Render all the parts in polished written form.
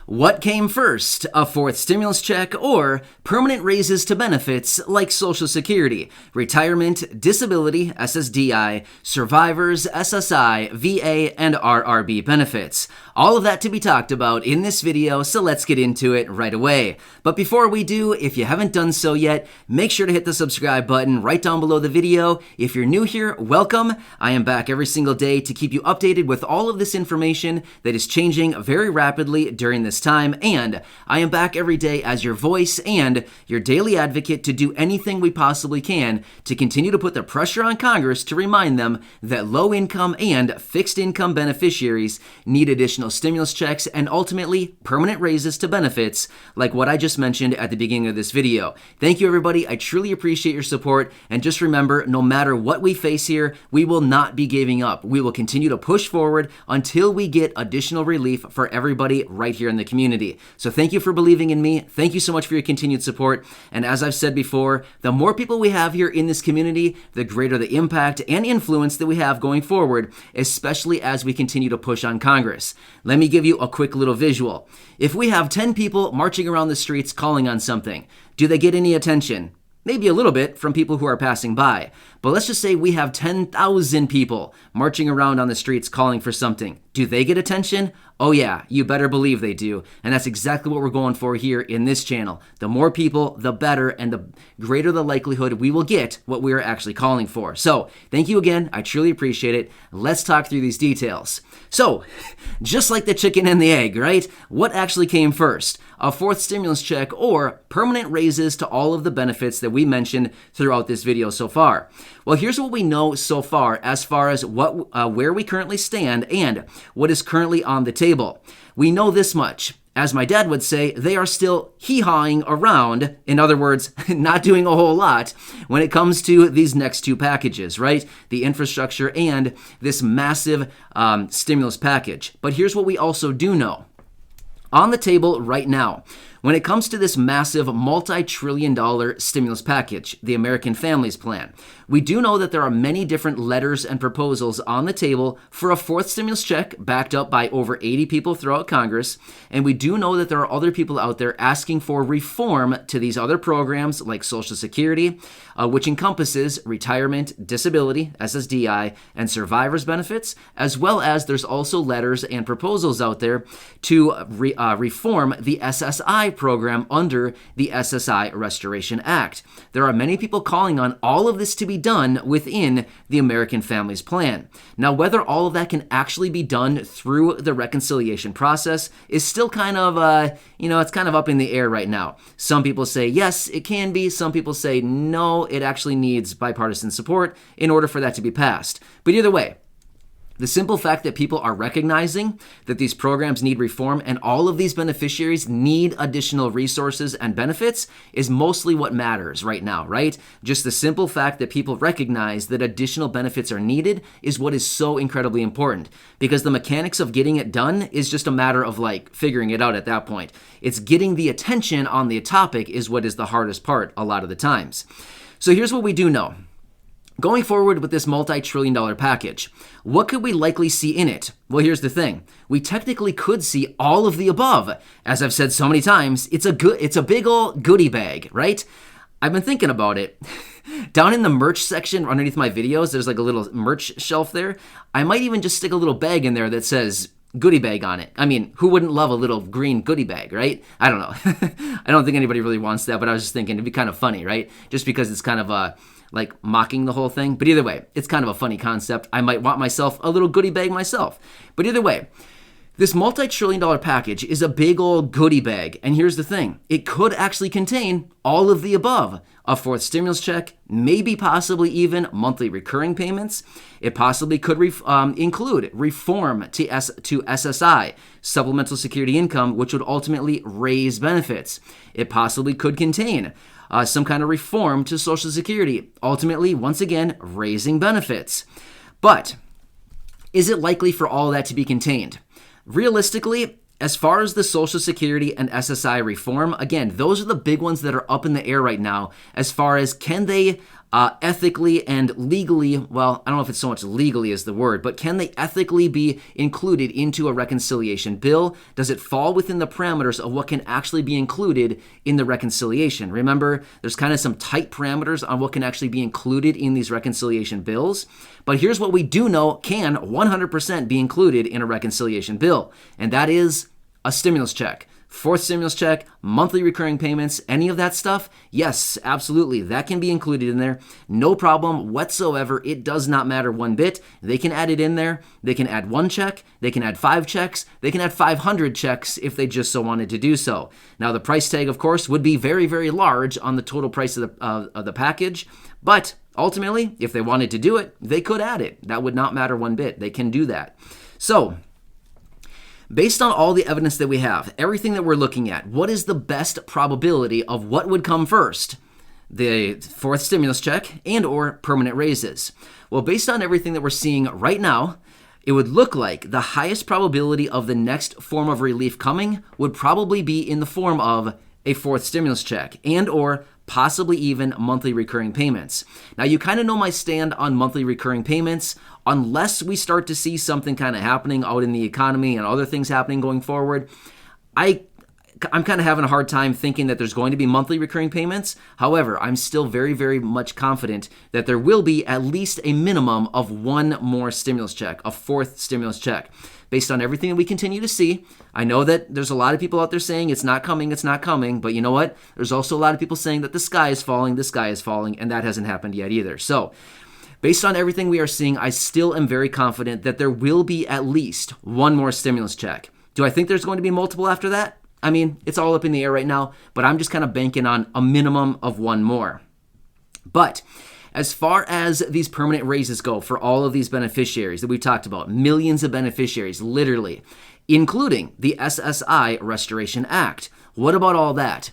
What came first, a fourth stimulus check or permanent raises to benefits like Social Security, retirement, disability, SSDI, survivors, SSI, VA, and RRB benefits? All of that to be talked about in this video, so let's get into it right away. But before we do, if you haven't done so yet, make sure to hit the subscribe button right down below the video. If you're new here, welcome. I am back every single day to keep you updated with all of this information that is changing very rapidly during this time, and I am back every day as your voice and your daily advocate to do anything we possibly can to continue to put the pressure on Congress to remind them that low-income and fixed-income beneficiaries need additional stimulus checks and ultimately permanent raises to benefits like what I just mentioned at the beginning of this video. Thank you, everybody. I truly appreciate your support, and just remember, no matter what we face here, we will not be giving up. We will continue to push forward until we get additional relief for everybody right here in the community. So thank you for believing in me. Thank you so much for your continued support. And as I've said before, the more people we have here in this community, the greater the impact and influence that we have going forward, especially as we continue to push on Congress. Let me give you a quick little visual. If we have 10 people marching around the streets calling on something, do they get any attention? Maybe a little bit from people who are passing by. But let's just say we have 10,000 people marching around on the streets calling for something. Do they get attention? Oh yeah, you better believe they do. And that's exactly what we're going for here in this channel. The more people, the better, and the greater the likelihood we will get what we are actually calling for. So thank you again. I truly appreciate it. Let's talk through these details. So just like the chicken and the egg, right? What actually came first? A fourth stimulus check or permanent raises to all of the benefits that we mentioned throughout this video so far? Well, here's what we know so far as where we currently stand and what is currently on the table. We know this much. As my dad would say, they are still hee-hawing around, in other words, not doing a whole lot when it comes to these next two packages, right? The infrastructure and this massive stimulus package. But here's what we also do know. On the table right now, when it comes to this massive multi-trillion-dollar stimulus package, the American Families Plan, we do know that there are many different letters and proposals on the table for a fourth stimulus check backed up by over 80 people throughout Congress, and we do know that there are other people out there asking for reform to these other programs like Social Security, which encompasses retirement, disability, SSDI, and survivors benefits, as well as there's also letters and proposals out there to reform the SSI program under the SSI Restoration Act. There are many people calling on all of this to be done within the American Families Plan. Now, whether all of that can actually be done through the reconciliation process is still kind of, it's kind of up in the air right now. Some people say yes, it can be. Some people say no, it actually needs bipartisan support in order for that to be passed. But either way, the simple fact that people are recognizing that these programs need reform and all of these beneficiaries need additional resources and benefits is mostly what matters right now, right? Just the simple fact that people recognize that additional benefits are needed is what is so incredibly important, because the mechanics of getting it done is just a matter of figuring it out at that point. It's getting the attention on the topic is what is the hardest part a lot of the times. So here's what we do know. Going forward with this multi-trillion-dollar package, what could we likely see in it? Well, here's the thing. We technically could see all of the above. As I've said so many times, it's a big old goodie bag, right? I've been thinking about it. Down in the merch section underneath my videos, there's like a little merch shelf there. I might even just stick a little bag in there that says goodie bag on it. I mean, who wouldn't love a little green goodie bag, right? I don't know. I don't think anybody really wants that, but I was just thinking it'd be kind of funny, right? Just because it's kind of mocking the whole thing. But either way, it's kind of a funny concept. I might want myself a little goodie bag myself. But either way, this multi-trillion-dollar package is a big old goodie bag. And here's the thing. It could actually contain all of the above. A fourth stimulus check, maybe possibly even monthly recurring payments. It possibly could include reform to SSI, supplemental security income, which would ultimately raise benefits. It possibly could contain some kind of reform to Social Security, ultimately, once again, raising benefits. But is it likely for all that to be contained? Realistically, as far as the Social Security and SSI reform, again, those are the big ones that are up in the air right now as far as can they ethically and legally, well, I don't know if it's so much legally as the word, but can they ethically be included into a reconciliation bill? Does it fall within the parameters of what can actually be included in the reconciliation? Remember, there's kind of some tight parameters on what can actually be included in these reconciliation bills. But here's what we do know can 100% be included in a reconciliation bill, and that is a stimulus check. Fourth stimulus check, monthly recurring payments, any of that stuff, yes, absolutely, that can be included in there. No problem whatsoever. It does not matter one bit. They can add it in there. They can add 1 check. They can add 5 checks. They can add 500 checks if they just so wanted to do so. Now, the price tag, of course, would be very, very large on the total price of the package, but ultimately, if they wanted to do it, they could add it. That would not matter one bit. They can do that. So, based on all the evidence that we have, everything that we're looking at, what is the best probability of what would come first? The fourth stimulus check and or permanent raises. Well, based on everything that we're seeing right now, it would look like the highest probability of the next form of relief coming would probably be in the form of a fourth stimulus check and or possibly even monthly recurring payments. Now, you kind of know my stand on monthly recurring payments. Unless we start to see something kind of happening out in the economy and other things happening going forward, I'm kind of having a hard time thinking that there's going to be monthly recurring payments. However, I'm still very, very much confident that there will be at least a minimum of 1 more stimulus check, a fourth stimulus check. Based on everything that we continue to see, I know that there's a lot of people out there saying it's not coming, but you know what? There's also a lot of people saying that the sky is falling, and that hasn't happened yet either. So, based on everything we are seeing, I still am very confident that there will be at least 1 more stimulus check. Do I think there's going to be multiple after that? I mean, it's all up in the air right now, but I'm just kind of banking on a minimum of 1 more. But as far as these permanent raises go for all of these beneficiaries that we've talked about, millions of beneficiaries, literally, including the SSI Restoration Act. What about all that?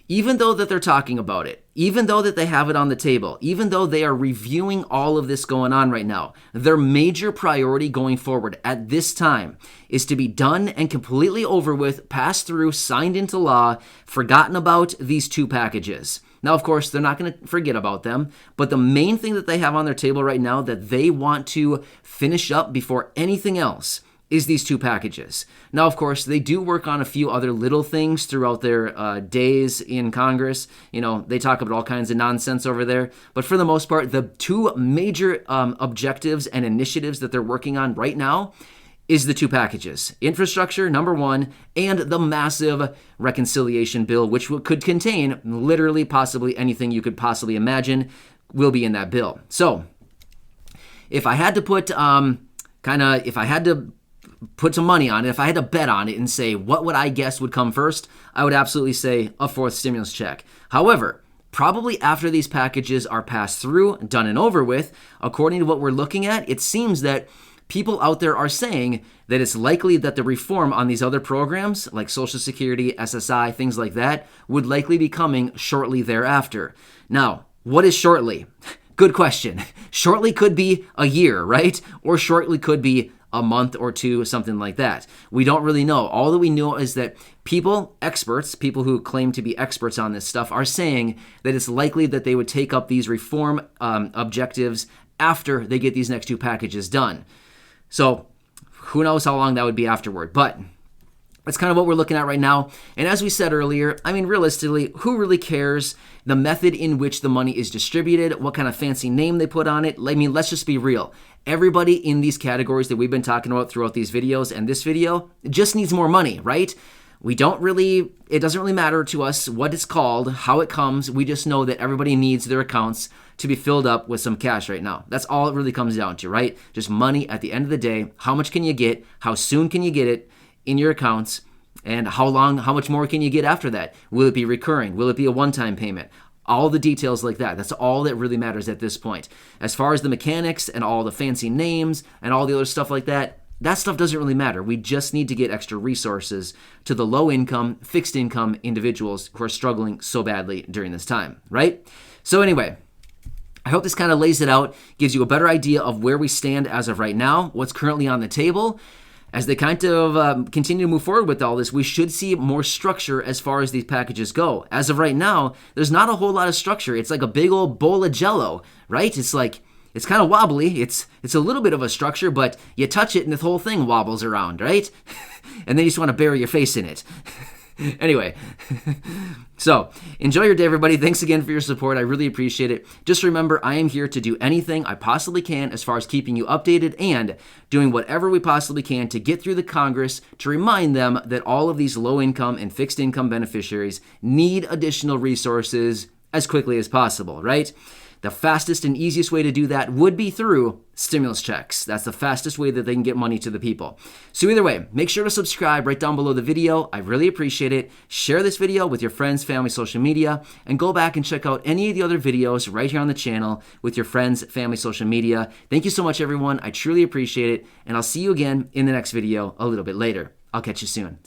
Even though that they're talking about it, even though that they have it on the table, even though they are reviewing all of this going on right now, their major priority going forward at this time is to be done and completely over with, passed through, signed into law, forgotten about these 2 packages. Now, of course, they're not going to forget about them, but the main thing that they have on their table right now that they want to finish up before anything else is these 2 packages. Now, of course, they do work on a few other little things throughout their days in Congress. You know, they talk about all kinds of nonsense over there. But for the most part, the 2 major objectives and initiatives that they're working on right now is the 2 packages. Infrastructure, number 1, and the massive reconciliation bill, which could contain literally possibly anything you could possibly imagine will be in that bill. So, if I had to put put some money on it, if I had to bet on it and say, what would I guess would come first? I would absolutely say a fourth stimulus check. However, probably after these packages are passed through, done and over with, according to what we're looking at, it seems that people out there are saying that it's likely that the reform on these other programs, like Social Security, SSI, things like that, would likely be coming shortly thereafter. Now, what is shortly? Good question. Shortly could be a year, right? Or shortly could be a month or 2, something like that. We don't really know. All that we know is that experts, people who claim to be experts on this stuff, are saying that it's likely that they would take up these reform objectives after they get these next 2 packages done. So who knows how long that would be afterward, but that's kind of what we're looking at right now. And as we said earlier, I mean, realistically, who really cares the method in which the money is distributed, what kind of fancy name they put on it? I mean, let's just be real. Everybody in these categories that we've been talking about throughout these videos and this video just needs more money, right? It doesn't really matter to us what it's called, how it comes. We just know that everybody needs their accounts to be filled up with some cash right now. That's all it really comes down to, right? Just money at the end of the day. How much can you get? How soon can you get it in your accounts? And how much more can you get after that? Will it be recurring? Will it be a one-time payment? All the details like that. That's all that really matters at this point. As far as the mechanics and all the fancy names and all the other stuff like that stuff doesn't really matter. We just need to get extra resources to the low-income, fixed-income individuals who are struggling so badly during this time, right? So anyway, I hope this kind of lays it out, gives you a better idea of where we stand as of right now, what's currently on the table. as they kind of continue to move forward with all this, we should see more structure as far as these packages go. As of right now, there's not a whole lot of structure. It's like a big old bowl of Jell-O, right? It's like, it's kind of wobbly. It's a little bit of a structure, but you touch it and the whole thing wobbles around, right? And then you just want to bury your face in it. Anyway, so enjoy your day, everybody. Thanks again for your support. I really appreciate it. Just remember, I am here to do anything I possibly can as far as keeping you updated and doing whatever we possibly can to get through the Congress to remind them that all of these low-income and fixed-income beneficiaries need additional resources as quickly as possible, right? The fastest and easiest way to do that would be through stimulus checks. That's the fastest way that they can get money to the people. So either way, make sure to subscribe right down below the video. I really appreciate it. Share this video with your friends, family, social media, and go back and check out any of the other videos right here on the channel with your friends, family, social media. Thank you so much, everyone. I truly appreciate it, and I'll see you again in the next video a little bit later. I'll catch you soon.